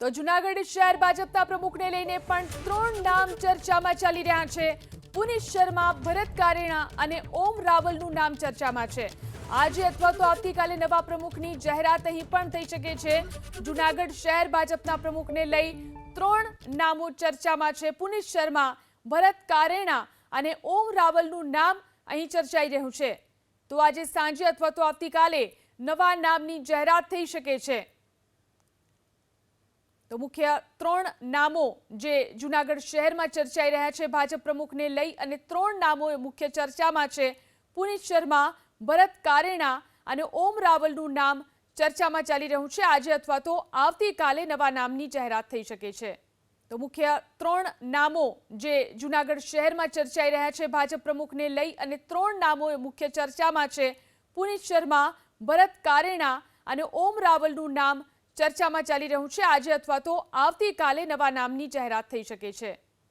તો જૂનાગઢ શહેર ભાજપના પ્રમુખને લઈને પણ 3 નામ ચર્ચામાં ચાલી રહ્યા છે। પુનીશ શર્મા, ભરત કારેણા અને ઓમ રાવલનું નામ ચર્ચામાં છે। આજે અથવા તો આવતીકાલે નવા પ્રમુખની જાહેરાત અહીં પણ થઈ શકે છે। જૂનાગઢ શહેર ભાજપના પ્રમુખને લઈ 3 નામો ચર્ચામાં છે। પુનીશ શર્મા, ભરત કારેણા અને ઓમ રાવલનું નામ અહીં ચર્ચાઈ રહ્યું છે। તો આજે સાંજે અથવા તો આવતીકાલે નવા નામની જાહેરાત થઈ શકે છે। તો મુખ્ય 3 નામો જે જૂનાગઢ શહેરમાં ચર્ચાઈ રહ્યા છે ભાજપ પ્રમુખને લઈ, અને 3 નામો મુખ્ય ચર્ચામાં છે। પુનીશ શર્મા, ભરત કારેણા અને ઓમ રાવલનું નામ ચર્ચામાં ચાલી રહ્યું છે। આજે અથવા તો આવતીકાલે નવા નામની જાહેરાત થઈ શકે છે। તો મુખ્ય 3 નામો જે જૂનાગઢ શહેરમાં ચર્ચાઈ રહ્યા છે ભાજપ પ્રમુખને લઈ, અને 3 નામો મુખ્ય ચર્ચામાં છે। પુનીશ શર્મા, ભરત કારેણા અને ઓમ રાવલનું નામ ચર્ચામાં ચાલી રહ્યું છે। આજે અથવા તો આવતીકાલે નવા નામની જાહેરાત થઈ શકે છે।